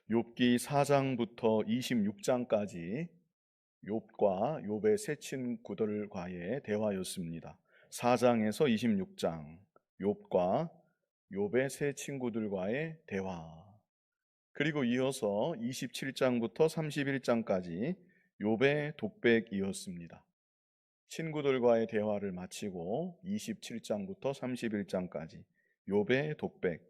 욥기 4장부터 26장까지 욥과 욥의 세 친구들과의 대화였습니다. 4장에서 26장 욥과 욥의 세 친구들과의 대화, 그리고 이어서 27장부터 31장까지 욥의 독백이었습니다. 친구들과의 대화를 마치고 27장부터 31장까지 욥의 독백.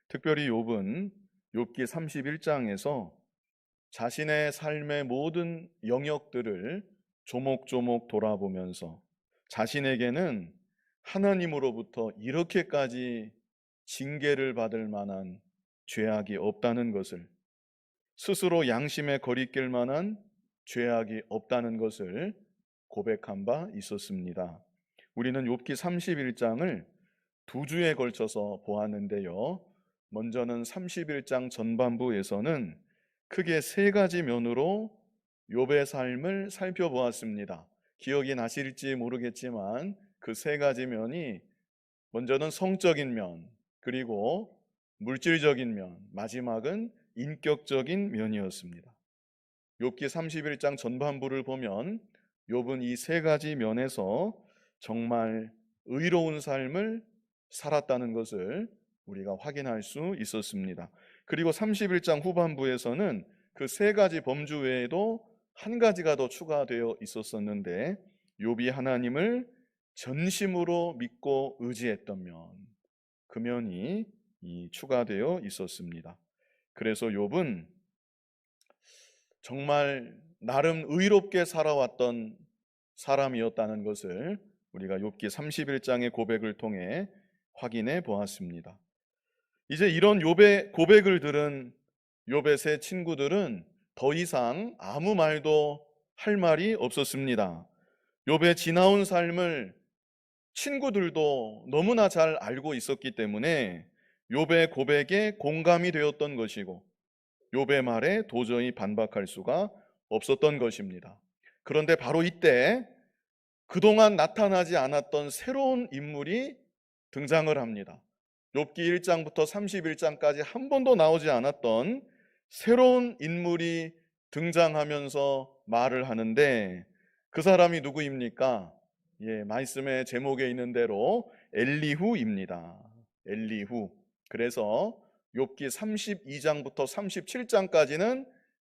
특별히 욥은 욥기 31장에서 자신의 삶의 모든 영역들을 조목조목 돌아보면서 자신에게는 하나님으로부터 이렇게까지 징계를 받을 만한 죄악이 없다는 것을, 스스로 양심에 거리낄 만한 죄악이 없다는 것을 고백한 바 있었습니다. 우리는 욥기 31장을 두 주에 걸쳐서 보았는데요. 먼저는 31장 전반부에서는 크게 세 가지 면으로 욥의 삶을 살펴보았습니다. 기억이 나실지 모르겠지만 그 세 가지 면이, 먼저는 성적인 면, 그리고 물질적인 면, 마지막은 인격적인 면이었습니다. 욥기 31장 전반부를 보면 욥은 이 세 가지 면에서 정말 의로운 삶을 살았다는 것을 우리가 확인할 수 있었습니다. 그리고 31장 후반부에서는 그 세 가지 범주 외에도 한 가지가 더 추가되어 있었었는데, 욥이 하나님을 전심으로 믿고 의지했던 면, 그 면이 추가되어 있었습니다. 그래서 욥은 정말 나름 의롭게 살아왔던 사람이었다는 것을 우리가 욥기 31장의 고백을 통해 확인해 보았습니다. 이제 이런 욥의 고백을 들은 욥의 세 친구들은 더 이상 아무 말도 할 말이 없었습니다. 욥의 지나온 삶을 친구들도 너무나 잘 알고 있었기 때문에 욥의 고백에 공감이 되었던 것이고, 욥의 말에 도저히 반박할 수가 없었던 것입니다. 그런데 바로 이때 그동안 나타나지 않았던 새로운 인물이 등장을 합니다. 욥기 1장부터 31장까지 한 번도 나오지 않았던 새로운 인물이 등장하면서 말을 하는데, 그 사람이 누구입니까? 말씀의 제목에 있는 대로 엘리후입니다. 엘리후. 그래서 욥기 32장부터 37장까지는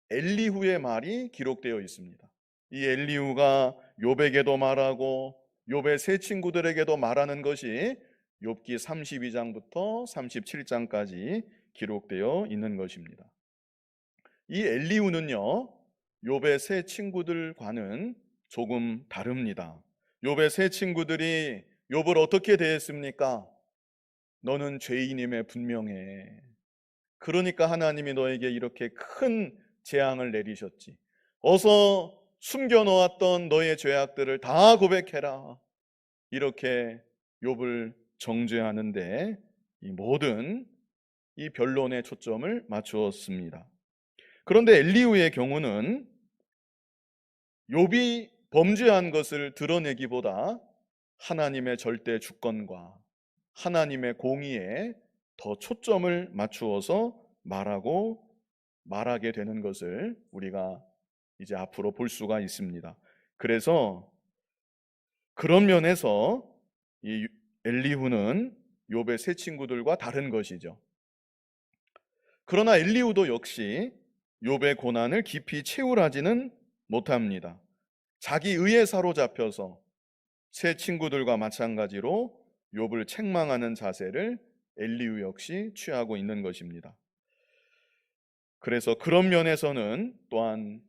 엘리후의 말이 기록되어 있습니다. 이 엘리후가 욥에게도 말하고 욥의 세 친구들에게도 말하는 것이 욥기 32장부터 37장까지 기록되어 있는 것입니다. 이 엘리후는요, 욥의 세 친구들과는 조금 다릅니다. 욥의 세 친구들이 욥을 어떻게 대했습니까? 너는 죄인임에 분명해. 그러니까 하나님이 너에게 이렇게 큰 재앙을 내리셨지. 어서 숨겨놓았던 너의 죄악들을 다 고백해라. 이렇게 욥을 정죄하는데 이 모든 이 변론의 초점을 맞추었습니다. 그런데 엘리후의 경우는 욥이 범죄한 것을 드러내기보다 하나님의 절대 주권과 하나님의 공의에 더 초점을 맞추어서 말하게 되는 것을 우리가 이제 앞으로 볼 수가 있습니다. 그래서 그런 면에서 이 엘리후는 욥의 세 친구들과 다른 것이죠. 그러나 엘리후도 역시 욥의 고난을 깊이 채울하지는 못합니다. 자기 의에 사로잡혀서 세 친구들과 마찬가지로 욥을 책망하는 자세를 엘리후 역시 취하고 있는 것입니다. 그래서 그런 면에서는 또한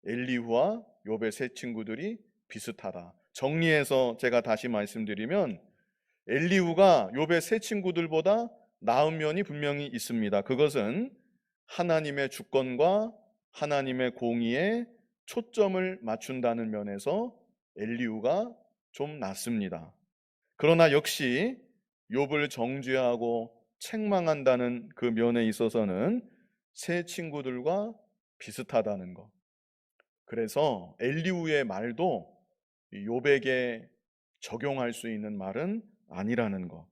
엘리후와 욥의 세 친구들이 비슷하다. 정리해서 제가 다시 말씀드리면 엘리후가 욥의 세 친구들보다 나은 면이 분명히 있습니다. 그것은 하나님의 주권과 하나님의 공의에 초점을 맞춘다는 면에서 엘리후가 좀 낫습니다. 그러나 역시 욥을 정죄하고 책망한다는 그 면에 있어서는 세 친구들과 비슷하다는 것. 그래서 엘리후의 말도 욥에게 적용할 수 있는 말은 아니라는 것.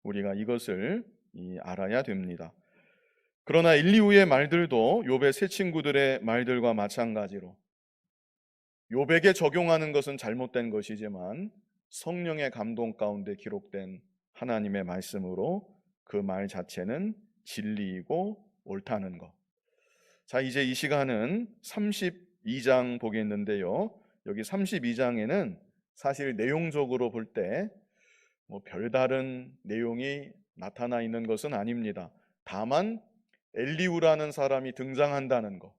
우리가 이것을 알아야 됩니다. 그러나 엘리후의 말들도 욥의 세 친구들의 말들과 마찬가지로 욥에게 적용하는 것은 잘못된 것이지만 성령의 감동 가운데 기록된 하나님의 말씀으로 그 말 자체는 진리이고 옳다는 것. 자, 이제 이 시간은 32장 보겠는데요. 여기 32장에는 사실 내용적으로 볼 때 별다른 내용이 나타나 있는 것은 아닙니다. 다만 엘리후라는 사람이 등장한다는 것,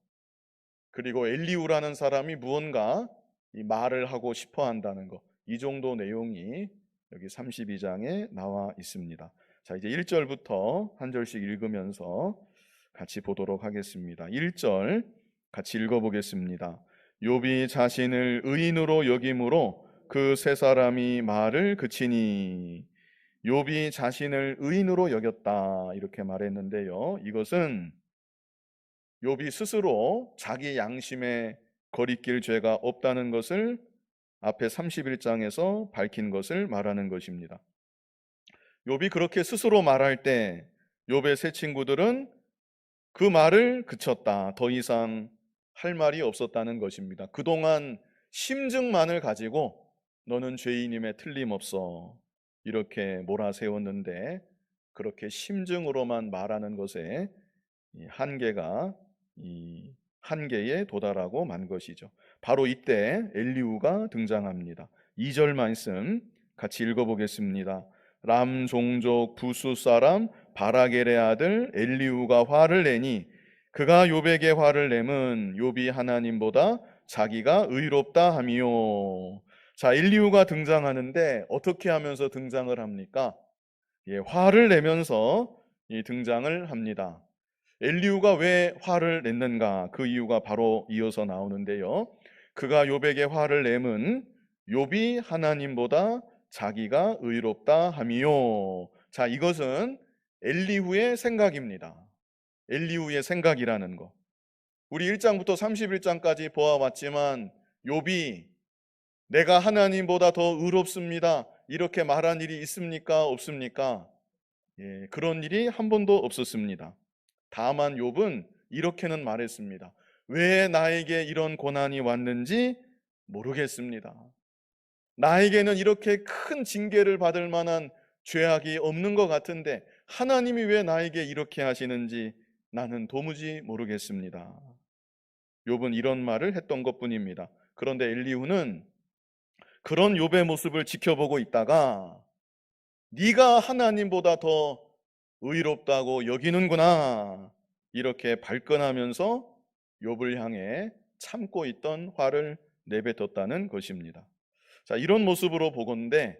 그리고 엘리후라는 사람이 무언가 이 말을 하고 싶어 한다는 것, 이 정도 내용이 여기 32장에 나와 있습니다. 자, 이제 1절부터 한 절씩 읽으면서 같이 보도록 하겠습니다. 1절 같이 읽어보겠습니다. 욥이 자신을 의인으로 여김으로 그 세 사람이 말을 그치니. 욥이 자신을 의인으로 여겼다 이렇게 말했는데요. 이것은 욥이 스스로 자기 양심에 거리낄 죄가 없다는 것을 앞에 31장에서 밝힌 것을 말하는 것입니다. 욥이 그렇게 스스로 말할 때 욥의 세 친구들은 그 말을 그쳤다. 더 이상 할 말이 없었다는 것입니다. 그동안 심증만을 가지고 너는 죄인임에 틀림없어 이렇게 몰아세웠는데 그렇게 심증으로만 말하는 것에 이 한계에 도달하고 만 것이죠. 바로 이때 엘리후가 등장합니다. 2절 말씀 같이 읽어보겠습니다. 람 종족 부수 사람 바라겔의 아들 엘리후가 화를 내니 그가 욥에게 화를 내면 욥이 하나님보다 자기가 의롭다 하미요. 자, 엘리후가 등장하는데 어떻게 하면서 등장을 합니까? 화를 내면서 등장을 합니다. 엘리후가 왜 화를 냈는가? 그 이유가 바로 이어서 나오는데요. 그가 욥에게 화를 내면 욥이 하나님보다 자기가 의롭다 함이요. 자, 이것은 엘리후의 생각입니다. 엘리후의 생각이라는 거. 우리 1장부터 31장까지 보아왔지만 욥이 내가 하나님보다 더 의롭습니다. 이렇게 말한 일이 있습니까? 없습니까? 그런 일이 한 번도 없었습니다. 다만 욥은 이렇게는 말했습니다. 왜 나에게 이런 고난이 왔는지 모르겠습니다. 나에게는 이렇게 큰 징계를 받을 만한 죄악이 없는 것 같은데 하나님이 왜 나에게 이렇게 하시는지 나는 도무지 모르겠습니다. 욥은 이런 말을 했던 것뿐입니다. 그런데 엘리후는 그런 욥의 모습을 지켜보고 있다가 네가 하나님보다 더 의롭다고 여기는구나 이렇게 발끈하면서 욥을 향해 참고 있던 화를 내뱉었다는 것입니다. 자, 이런 모습으로 보건대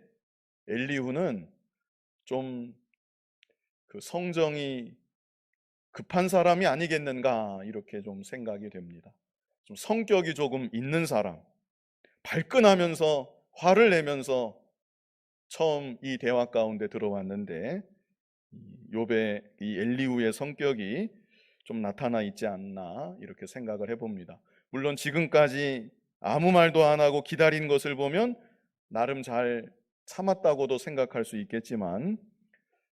엘리후는 좀 그 성정이 급한 사람이 아니겠는가 이렇게 좀 생각이 됩니다. 좀 성격이 조금 있는 사람, 발끈하면서 화를 내면서 처음 이 대화 가운데 들어왔는데 욥의 이 엘리후의 성격이 좀 나타나 있지 않나 이렇게 생각을 해봅니다. 물론 지금까지 아무 말도 안 하고 기다린 것을 보면 나름 잘 참았다고도 생각할 수 있겠지만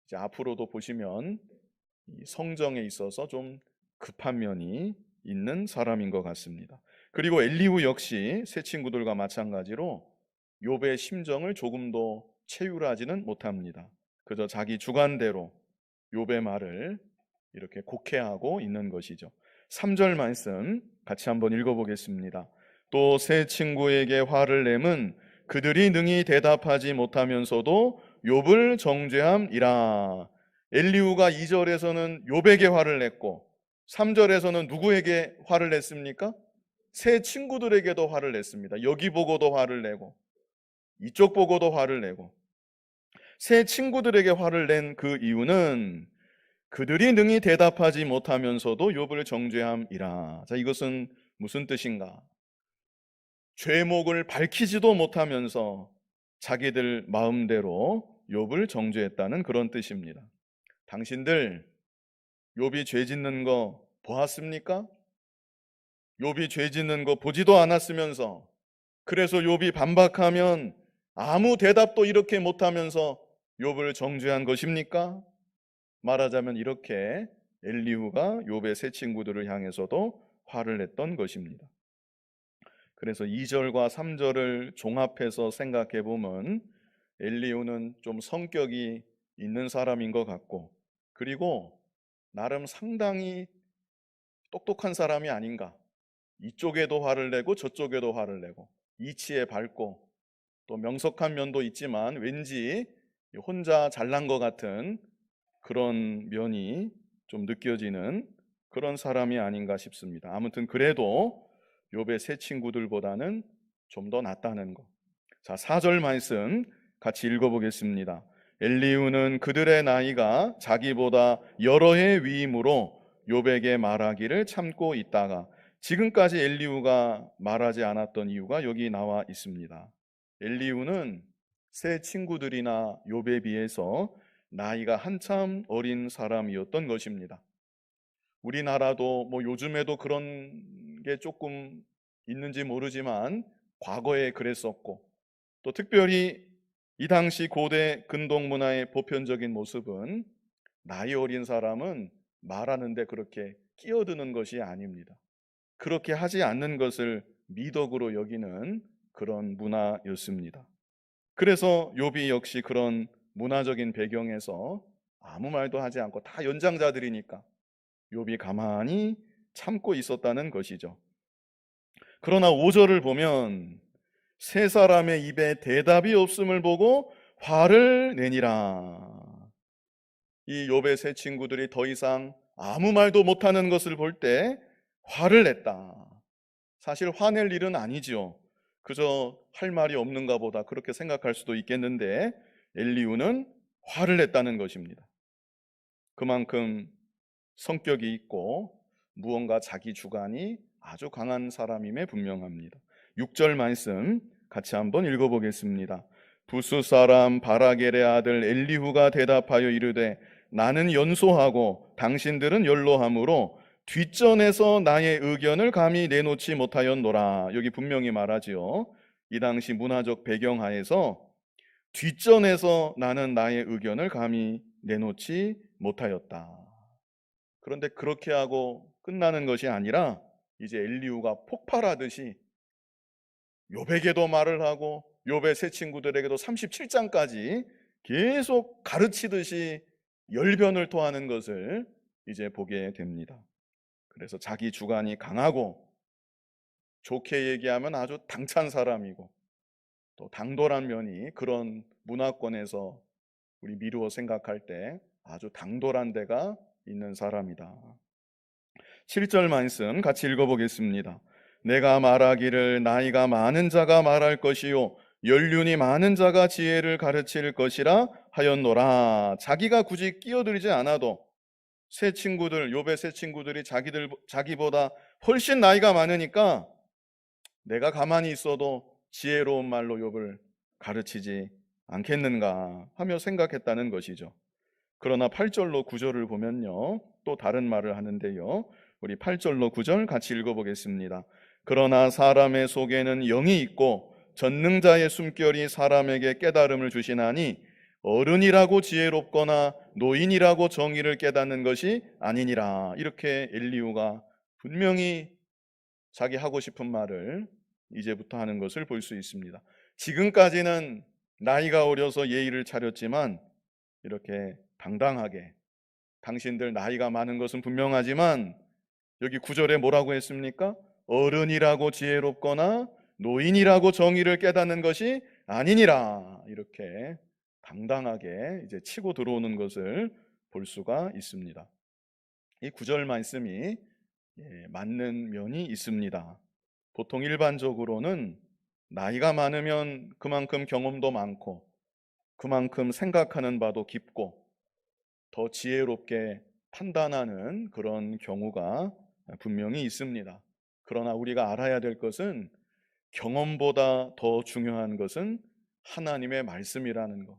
이제 앞으로도 보시면 이 성정에 있어서 좀 급한 면이 있는 사람인 것 같습니다. 그리고 엘리후 역시 세 친구들과 마찬가지로 욥의 심정을 조금도 체휼하지는 못합니다. 그저 자기 주관대로 욥의 말을 이렇게 곡해하고 있는 것이죠. 3절 말씀 같이 한번 읽어보겠습니다. 또 세 친구에게 화를 내면 그들이 능히 대답하지 못하면서도 욥을 정죄함이라. 엘리후가 2절에서는 욥에게 화를 냈고 3절에서는 누구에게 화를 냈습니까? 세 친구들에게도 화를 냈습니다. 여기 보고도 화를 내고 이쪽 보고도 화를 내고 세 친구들에게 화를 낸 그 이유는 그들이 능히 대답하지 못하면서도 욥을 정죄함이라. 자, 이것은 무슨 뜻인가? 죄목을 밝히지도 못하면서 자기들 마음대로 욥을 정죄했다는 그런 뜻입니다. 당신들 욥이 죄 짓는 거 보았습니까? 욥이 죄 짓는 거 보지도 않았으면서 그래서 욥이 반박하면 아무 대답도 이렇게 못하면서 욥을 정죄한 것입니까? 말하자면 이렇게 엘리후가 욥의 세 친구들을 향해서도 화를 냈던 것입니다. 그래서 2절과 3절을 종합해서 생각해 보면 엘리후는 좀 성격이 있는 사람인 것 같고, 그리고 나름 상당히 똑똑한 사람이 아닌가. 이쪽에도 화를 내고 저쪽에도 화를 내고 이치에 밝고 또 명석한 면도 있지만 왠지 혼자 잘난 것 같은 그런 면이 좀 느껴지는 그런 사람이 아닌가 싶습니다. 아무튼 그래도 욥의 세 친구들보다는 좀 더 낫다는 것. 자, 4절 말씀 같이 읽어보겠습니다. 엘리후는 그들의 나이가 자기보다 여러 해 위임으로 욥에게 말하기를 참고 있다가, 지금까지 엘리후가 말하지 않았던 이유가 여기 나와 있습니다. 엘리후는 세 친구들이나 욥에 비해서 나이가 한참 어린 사람이었던 것입니다. 우리나라도 뭐 요즘에도 그런 게 조금 있는지 모르지만 과거에 그랬었고, 또 특별히 이 당시 고대 근동 문화의 보편적인 모습은 나이 어린 사람은 말하는데 그렇게 끼어드는 것이 아닙니다. 그렇게 하지 않는 것을 미덕으로 여기는 그런 문화였습니다. 그래서 욥이 역시 그런 문화적인 배경에서 아무 말도 하지 않고 다 연장자들이니까 욥이 가만히 참고 있었다는 것이죠. 그러나 5절을 보면 세 사람의 입에 대답이 없음을 보고 화를 내니라. 이 욥의 세 친구들이 더 이상 아무 말도 못하는 것을 볼 때 화를 냈다. 사실 화낼 일은 아니지요. 그저 할 말이 없는가 보다 그렇게 생각할 수도 있겠는데 엘리후는 화를 냈다는 것입니다. 그만큼 성격이 있고 무언가 자기 주관이 아주 강한 사람임에 분명합니다. 6절 말씀 같이 한번 읽어보겠습니다. 부스 사람 바라겔의 아들 엘리후가 대답하여 이르되 나는 연소하고 당신들은 연로하므로 뒷전에서 나의 의견을 감히 내놓지 못하였노라. 여기 분명히 말하지요. 이 당시 문화적 배경하에서 뒷전에서 나는 나의 의견을 감히 내놓지 못하였다. 그런데 그렇게 하고 끝나는 것이 아니라 이제 엘리후가 폭발하듯이 욥에게도 말을 하고 욥의 세 친구들에게도 37장까지 계속 가르치듯이 열변을 토하는 것을 이제 보게 됩니다. 그래서 자기 주관이 강하고 좋게 얘기하면 아주 당찬 사람이고 또 당돌한 면이 그런 문화권에서 우리 미루어 생각할 때 아주 당돌한 데가 있는 사람이다. 7절 말씀 같이 읽어보겠습니다. 내가 말하기를 나이가 많은 자가 말할 것이요 연륜이 많은 자가 지혜를 가르칠 것이라 하였노라. 자기가 굳이 끼어들지 않아도 세 친구들, 욥의 세 친구들이 자기보다 훨씬 나이가 많으니까 내가 가만히 있어도 지혜로운 말로 욥을 가르치지 않겠는가 하며 생각했다는 것이죠. 그러나 8절로 9절을 보면요, 또 다른 말을 하는데요. 우리 8절로 9절 같이 읽어보겠습니다. 그러나 사람의 속에는 영이 있고 전능자의 숨결이 사람에게 깨달음을 주시나니 어른이라고 지혜롭거나 노인이라고 정의를 깨닫는 것이 아니니라. 이렇게 엘리후가 분명히 자기 하고 싶은 말을 이제부터 하는 것을 볼 수 있습니다. 지금까지는 나이가 어려서 예의를 차렸지만 이렇게 당당하게, 당신들 나이가 많은 것은 분명하지만 여기 9절에 뭐라고 했습니까? 어른이라고 지혜롭거나 노인이라고 정의를 깨닫는 것이 아니니라. 이렇게 당당하게 이제 치고 들어오는 것을 볼 수가 있습니다. 이 9절 말씀이 맞는 면이 있습니다. 보통 일반적으로는 나이가 많으면 그만큼 경험도 많고 그만큼 생각하는 바도 깊고 더 지혜롭게 판단하는 그런 경우가 분명히 있습니다. 그러나 우리가 알아야 될 것은 경험보다 더 중요한 것은 하나님의 말씀이라는 것.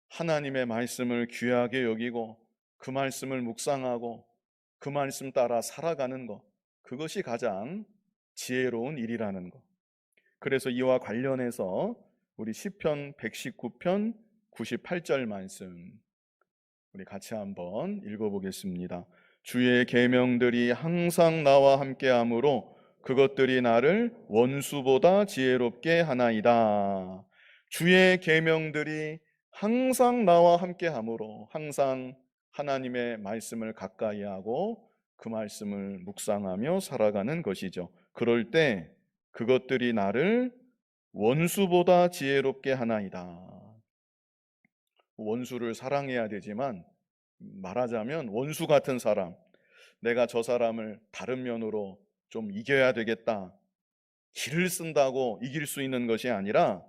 하나님의 말씀을 귀하게 여기고 그 말씀을 묵상하고 그 말씀 따라 살아가는 것. 그것이 가장 지혜로운 일이라는 것. 그래서 이와 관련해서 우리 시편 119편 98절 말씀 우리 같이 한번 읽어보겠습니다. 주의 계명들이 항상 나와 함께하므로 그것들이 나를 원수보다 지혜롭게 하나이다. 주의 계명들이 항상 나와 함께하므로, 항상 하나님의 말씀을 가까이 하고 그 말씀을 묵상하며 살아가는 것이죠. 그럴 때 그것들이 나를 원수보다 지혜롭게 하나이다. 원수를 사랑해야 되지만, 말하자면 원수 같은 사람, 내가 저 사람을 다른 면으로 좀 이겨야 되겠다, 기를 쓴다고 이길 수 있는 것이 아니라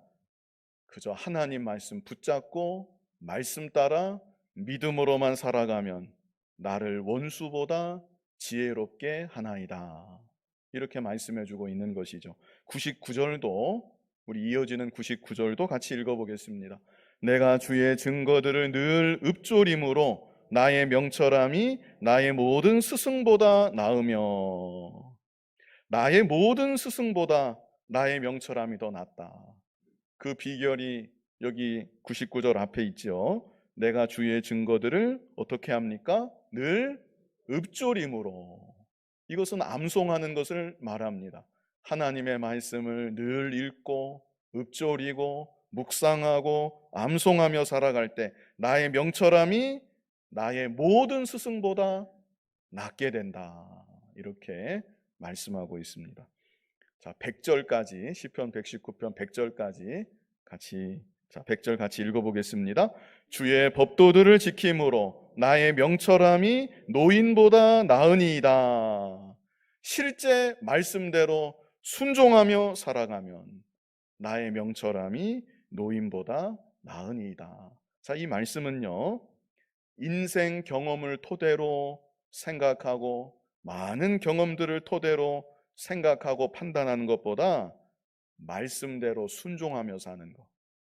그저 하나님 말씀 붙잡고 말씀 따라 믿음으로만 살아가면 나를 원수보다 지혜롭게 하나이다. 이렇게 말씀해 주고 있는 것이죠. 99절도, 우리 이어지는 99절도 같이 읽어보겠습니다. 내가 주의 증거들을 늘 읊조림으로 나의 명철함이 나의 모든 스승보다 나으며, 나의 모든 스승보다 나의 명철함이 더 낫다. 그 비결이 여기 99절 앞에 있죠. 내가 주의 증거들을 어떻게 합니까? 늘 읊조림으로. 이것은 암송하는 것을 말합니다. 하나님의 말씀을 늘 읽고 읊조리고 묵상하고 암송하며 살아갈 때 나의 명철함이 나의 모든 스승보다 낫게 된다. 이렇게 말씀하고 있습니다. 자, 100절까지, 시편 119편 100절까지 같이, 자, 100절 같이 읽어보겠습니다. 주의 법도들을 지킴으로 나의 명철함이 노인보다 나으니이다. 실제 말씀대로 순종하며 살아가면 나의 명철함이 노인보다 나으니이다. 자, 이 말씀은요, 인생 경험을 토대로 생각하고 많은 경험들을 토대로 생각하고 판단하는 것보다 말씀대로 순종하며 사는 것,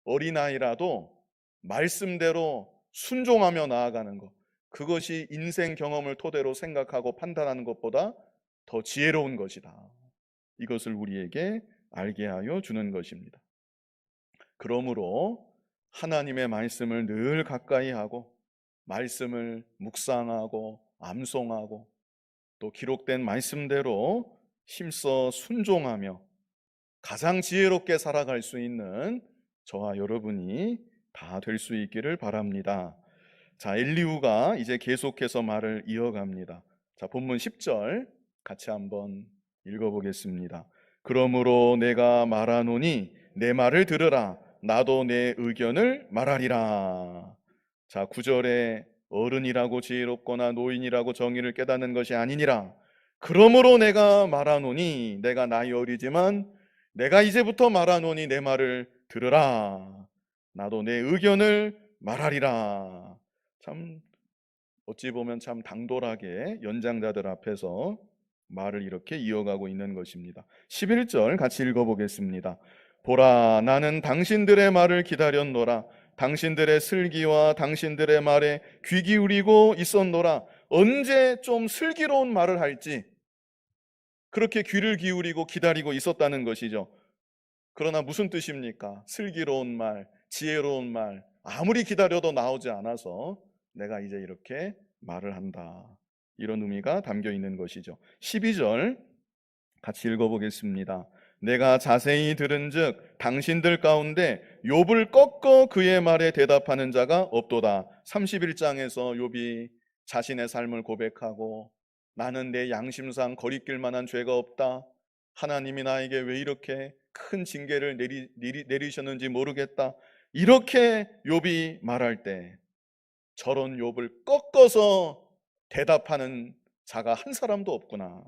어린아이라도 말씀대로 순종하며 나아가는 것, 그것이 인생 경험을 토대로 생각하고 판단하는 것보다 더 지혜로운 것이다. 이것을 우리에게 알게 하여 주는 것입니다. 그러므로 하나님의 말씀을 늘 가까이 하고 말씀을 묵상하고 암송하고 또 기록된 말씀대로 힘써 순종하며 가장 지혜롭게 살아갈 수 있는 저와 여러분이 다 될 수 있기를 바랍니다. 자, 엘리후가 이제 계속해서 말을 이어갑니다. 자, 본문 10절 같이 한번 읽어보겠습니다. 그러므로 내가 말하노니 내 말을 들으라. 나도 내 의견을 말하리라. 자, 9절에 어른이라고 지혜롭거나 노인이라고 정의를 깨닫는 것이 아니니라. 그러므로 내가 말하노니, 내가 나이 어리지만 내가 이제부터 말하노니 내 말을 들으라. 나도 내 의견을 말하리라. 참, 어찌 보면 참 당돌하게 연장자들 앞에서 말을 이렇게 이어가고 있는 것입니다. 11절 같이 읽어보겠습니다. 보라, 나는 당신들의 말을 기다렸노라. 당신들의 슬기와 당신들의 말에 귀 기울이고 있었노라. 언제 좀 슬기로운 말을 할지 그렇게 귀를 기울이고 기다리고 있었다는 것이죠. 그러나 무슨 뜻입니까? 슬기로운 말, 지혜로운 말, 아무리 기다려도 나오지 않아서 내가 이제 이렇게 말을 한다. 이런 의미가 담겨 있는 것이죠. 12절 같이 읽어보겠습니다. 내가 자세히 들은즉 당신들 가운데 욥을 꺾어 그의 말에 대답하는 자가 없도다. 31장에서 욥이 자신의 삶을 고백하고 나는 내 양심상 거리낄 만한 죄가 없다. 하나님이 나에게 왜 이렇게 큰 징계를 내리셨는지 모르겠다. 이렇게 욥이 말할 때 저런 욥을 꺾어서 대답하는 자가 한 사람도 없구나.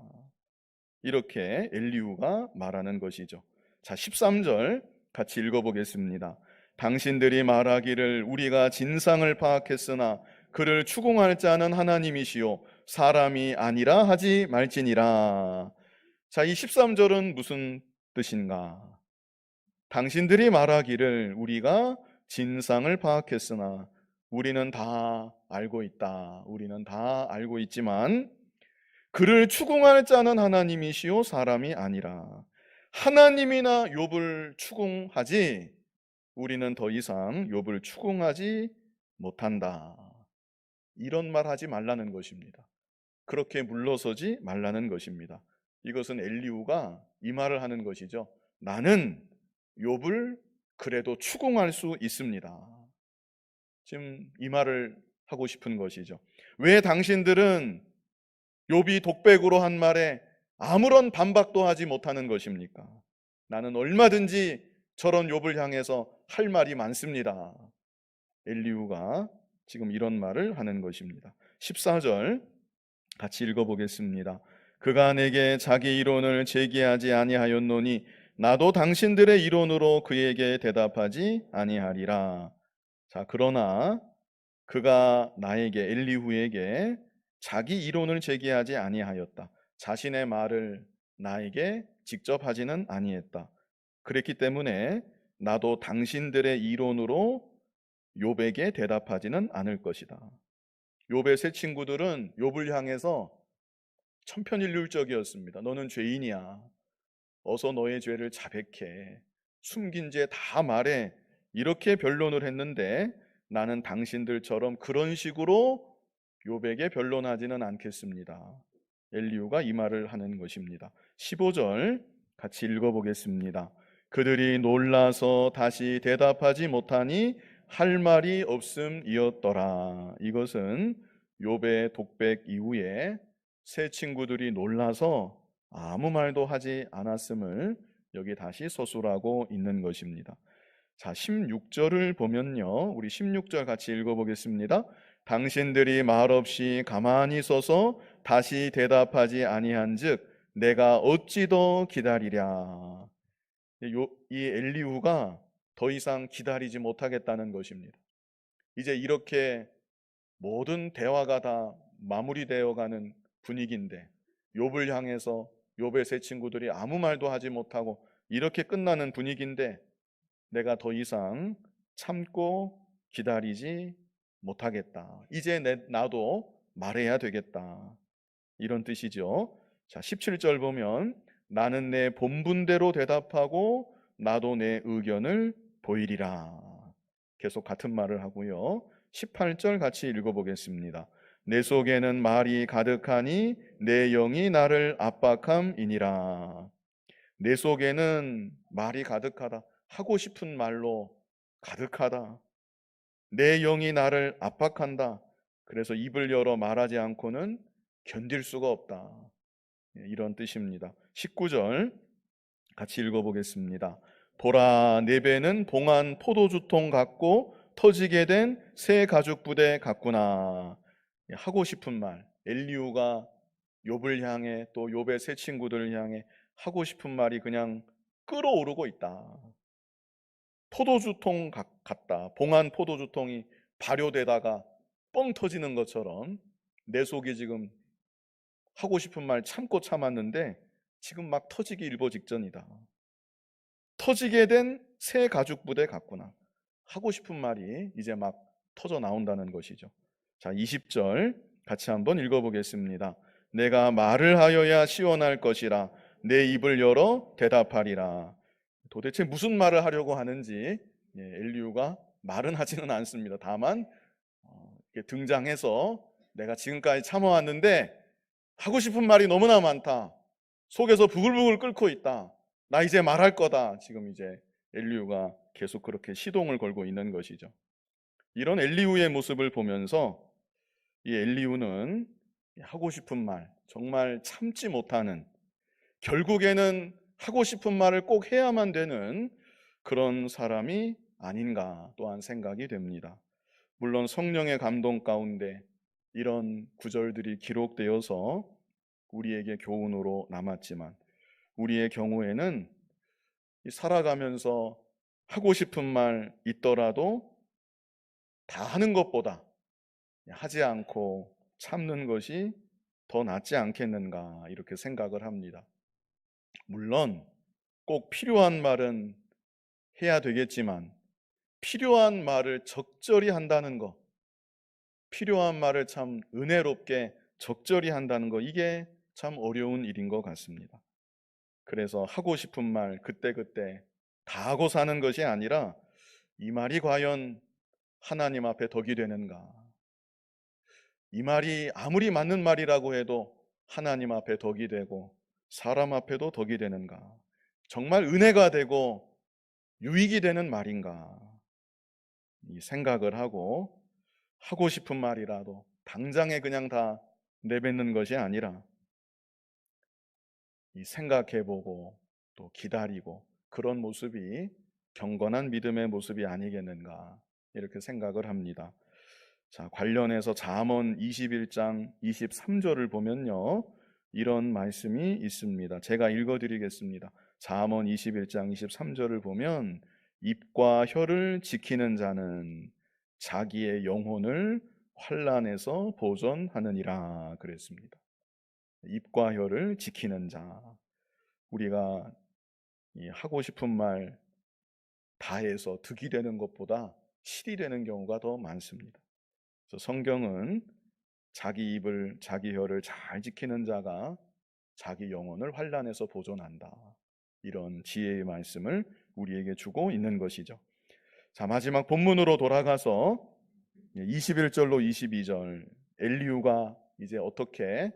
이렇게 엘리후가 말하는 것이죠. 자, 13절 같이 읽어보겠습니다. 당신들이 말하기를 우리가 진상을 파악했으나 그를 추궁할 자는 하나님이시요 사람이 아니라 하지 말지니라. 자, 이 13절은 무슨 뜻인가? 당신들이 말하기를 우리가 진상을 파악했으나 우리는 다 알고 있다. 우리는 다 알고 있지만 그를 추궁할 자는 하나님이시요 사람이 아니라. 하나님이나 욥을 추궁하지 우리는 더 이상 욥을 추궁하지 못한다. 이런 말 하지 말라는 것입니다. 그렇게 물러서지 말라는 것입니다. 이것은 엘리후가 이 말을 하는 것이죠. 나는 욥을 그래도 추궁할 수 있습니다. 지금 이 말을 하고 싶은 것이죠. 왜 당신들은 욥이 독백으로 한 말에 아무런 반박도 하지 못하는 것입니까? 나는 얼마든지 저런 욥을 향해서 할 말이 많습니다. 엘리후가 지금 이런 말을 하는 것입니다. 14절 같이 읽어보겠습니다. 그가 내게 자기 이론을 제기하지 아니하였노니 나도 당신들의 이론으로 그에게 대답하지 아니하리라. 자, 그러나 그가 나에게 엘리후에게 자기 이론을 제기하지 아니하였다. 자신의 말을 나에게 직접 하지는 아니했다. 그랬기 때문에 나도 당신들의 이론으로 욥에게 대답하지는 않을 것이다. 욥의 세 친구들은 욥을 향해서 천편일률적이었습니다. 너는 죄인이야. 어서 너의 죄를 자백해. 숨긴 죄 다 말해. 이렇게 변론을 했는데 나는 당신들처럼 그런 식으로 욥에게 변론하지는 않겠습니다. 엘리후가 이 말을 하는 것입니다. 15절 같이 읽어보겠습니다. 그들이 놀라서 다시 대답하지 못하니 할 말이 없음이었더라. 이것은 욥의 독백 이후에 세 친구들이 놀라서 아무 말도 하지 않았음을 여기 다시 서술하고 있는 것입니다. 자, 16절을 보면요. 우리 16절 같이 읽어보겠습니다. 당신들이 말없이 가만히 서서 다시 대답하지 아니한즉 내가 어찌 더 기다리랴. 이 엘리후가 더 이상 기다리지 못하겠다는 것입니다. 이제 이렇게 모든 대화가 다 마무리되어 가는 분위기인데 욥을 향해서 욥의 세 친구들이 아무 말도 하지 못하고 이렇게 끝나는 분위기인데 내가 더 이상 참고 기다리지 못하겠다. 이제 나도 말해야 되겠다. 이런 뜻이죠. 자, 17절 보면 나는 내 본분대로 대답하고 나도 내 의견을 보이리라. 계속 같은 말을 하고요. 18절 같이 읽어보겠습니다. 내 속에는 말이 가득하니 내 영이 나를 압박함이니라. 내 속에는 말이 가득하다. 하고 싶은 말로 가득하다. 내 영이 나를 압박한다. 그래서 입을 열어 말하지 않고는 견딜 수가 없다. 이런 뜻입니다. 19절 같이 읽어보겠습니다. 보라, 내 배는 봉한 포도주통 같고 터지게 된 새 가죽 부대 같구나. 하고 싶은 말, 엘리후가 욥을 향해 또 욥의 세 친구들을 향해 하고 싶은 말이 그냥 끓어오르고 있다. 포도주통 같다. 봉한 포도주통이 발효되다가 뻥 터지는 것처럼 내 속이 지금 하고 싶은 말 참고 참았는데 지금 막 터지기 일보 직전이다. 터지게 된 새 가죽 부대 같구나. 하고 싶은 말이 이제 막 터져 나온다는 것이죠. 자, 20절 같이 한번 읽어보겠습니다. 내가 말을 하여야 시원할 것이라 내 입을 열어 대답하리라. 도대체 무슨 말을 하려고 하는지 엘리후가 말은 하지는 않습니다. 다만 등장해서 내가 지금까지 참아왔는데 하고 싶은 말이 너무나 많다. 속에서 부글부글 끓고 있다. 나 이제 말할 거다. 지금 이제 엘리후가 계속 그렇게 시동을 걸고 있는 것이죠. 이런 엘리후의 모습을 보면서 이 엘리후는 하고 싶은 말, 정말 참지 못하는, 결국에는 하고 싶은 말을 꼭 해야만 되는 그런 사람이 아닌가 또한 생각이 됩니다. 물론 성령의 감동 가운데 이런 구절들이 기록되어서 우리에게 교훈으로 남았지만 우리의 경우에는 살아가면서 하고 싶은 말 있더라도 다 하는 것보다 하지 않고 참는 것이 더 낫지 않겠는가 이렇게 생각을 합니다. 물론 꼭 필요한 말은 해야 되겠지만 필요한 말을 적절히 한다는 것, 필요한 말을 참 은혜롭게 적절히 한다는 것, 이게 참 어려운 일인 것 같습니다. 그래서 하고 싶은 말 그때그때 다 하고 사는 것이 아니라 이 말이 과연 하나님 앞에 덕이 되는가, 이 말이 아무리 맞는 말이라고 해도 하나님 앞에 덕이 되고 사람 앞에도 덕이 되는가? 정말 은혜가 되고 유익이 되는 말인가? 이 생각을 하고 싶은 말이라도 당장에 그냥 다 내뱉는 것이 아니라 이 생각해보고 또 기다리고 그런 모습이 경건한 믿음의 모습이 아니겠는가 이렇게 생각을 합니다. 자, 관련해서 잠언 21장 23절을 보면요. 이런 말씀이 있습니다. 제가 읽어드리겠습니다. 잠언 21장 23절을 보면 입과 혀를 지키는 자는 자기의 영혼을 환난에서 보존하느니라 그랬습니다. 입과 혀를 지키는 자. 우리가 이 하고 싶은 말 다 해서 득이 되는 것보다 실이 되는 경우가 더 많습니다. 그래서 성경은 자기 입을 자기 혀를 잘 지키는 자가 자기 영혼을 환난에서 보존한다. 이런 지혜의 말씀을 우리에게 주고 있는 것이죠. 자, 마지막 본문으로 돌아가서 21절로 22절 엘리후가 이제 어떻게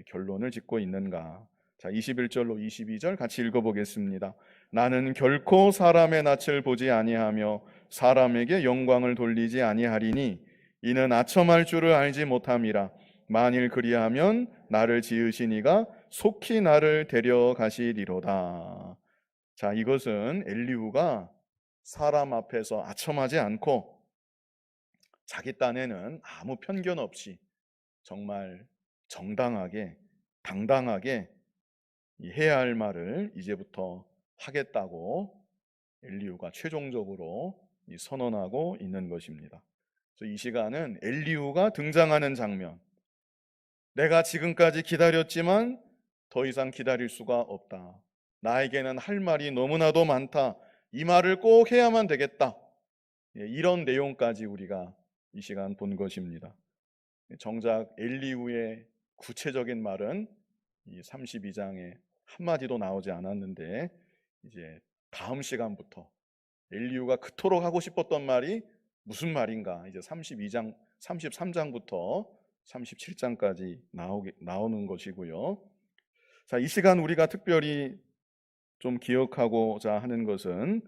결론을 짓고 있는가. 자, 21절로 22절 같이 읽어보겠습니다. 나는 결코 사람의 낯을 보지 아니하며 사람에게 영광을 돌리지 아니하리니 이는 아첨할 줄을 알지 못함이라. 만일 그리하면 나를 지으신 이가 속히 나를 데려가시리로다. 자, 이것은 엘리후가 사람 앞에서 아첨하지 않고 자기 딴에는 아무 편견 없이 정말 정당하게 당당하게 해야 할 말을 이제부터 하겠다고 엘리후가 최종적으로 선언하고 있는 것입니다. 그래서 이 시간은 엘리후가 등장하는 장면, 내가 지금까지 기다렸지만 더 이상 기다릴 수가 없다. 나에게는 할 말이 너무나도 많다. 이 말을 꼭 해야만 되겠다. 이런 내용까지 우리가 이 시간 본 것입니다. 정작 엘리후의 구체적인 말은 이 32장에 한마디도 나오지 않았는데 이제 다음 시간부터 엘리후가 그토록 하고 싶었던 말이 무슨 말인가 이제 32장, 33장부터 37장까지 나오는 것이고요. 자, 이 시간 우리가 특별히 좀 기억하고자 하는 것은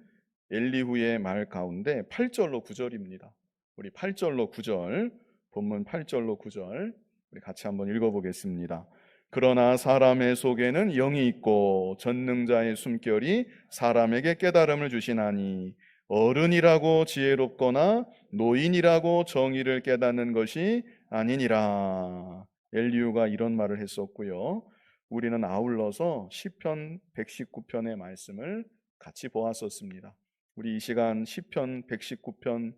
엘리후의 말 가운데 8절로 9절입니다. 우리 8절로 9절, 본문 8절로 9절 우리 같이 한번 읽어보겠습니다. 그러나 사람의 속에는 영이 있고 전능자의 숨결이 사람에게 깨달음을 주시나니 어른이라고 지혜롭거나 노인이라고 정의를 깨닫는 것이 아니니라. 엘리후가 이런 말을 했었고요. 우리는 아울러서 시편 119편의 말씀을 같이 보았었습니다. 우리 이 시간 시편 119편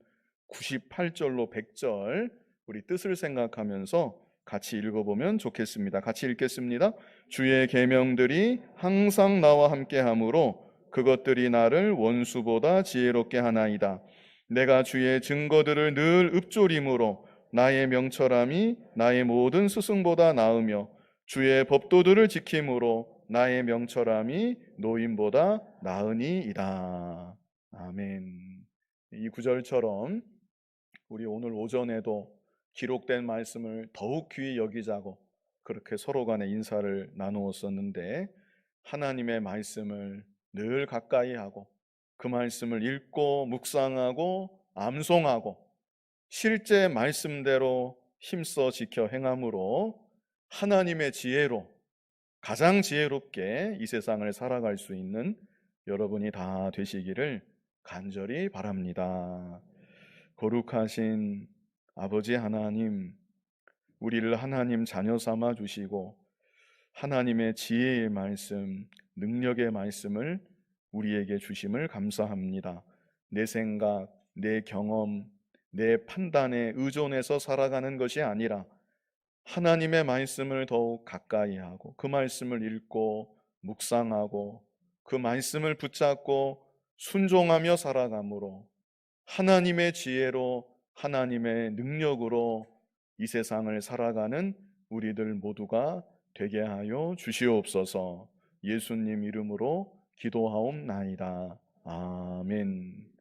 98절로 100절 우리 뜻을 생각하면서 같이 읽어보면 좋겠습니다. 같이 읽겠습니다. 주의 계명들이 항상 나와 함께하므로 그것들이 나를 원수보다 지혜롭게 하나이다. 내가 주의 증거들을 늘 읊조림으로 나의 명철함이 나의 모든 스승보다 나으며 주의 법도들을 지킴으로 나의 명철함이 노인보다 나으니이다. 아멘. 이 구절처럼 우리 오늘 오전에도 기록된 말씀을 더욱 귀히 여기자고 그렇게 서로 간에 인사를 나누었었는데 하나님의 말씀을 늘 가까이 하고 그 말씀을 읽고 묵상하고 암송하고 실제 말씀대로 힘써 지켜 행함으로 하나님의 지혜로 가장 지혜롭게 이 세상을 살아갈 수 있는 여러분이 다 되시기를 간절히 바랍니다. 거룩하신 아버지 하나님, 우리를 하나님 자녀 삼아 주시고 하나님의 지혜의 말씀, 능력의 말씀을 우리에게 주심을 감사합니다. 내 생각, 내 경험, 내 판단에 의존해서 살아가는 것이 아니라 하나님의 말씀을 더욱 가까이 하고 그 말씀을 읽고 묵상하고 그 말씀을 붙잡고 순종하며 살아감으로 하나님의 지혜로 하나님의 능력으로 이 세상을 살아가는 우리들 모두가 되게 하여 주시옵소서. 예수님 이름으로 기도하옵나이다. 아멘.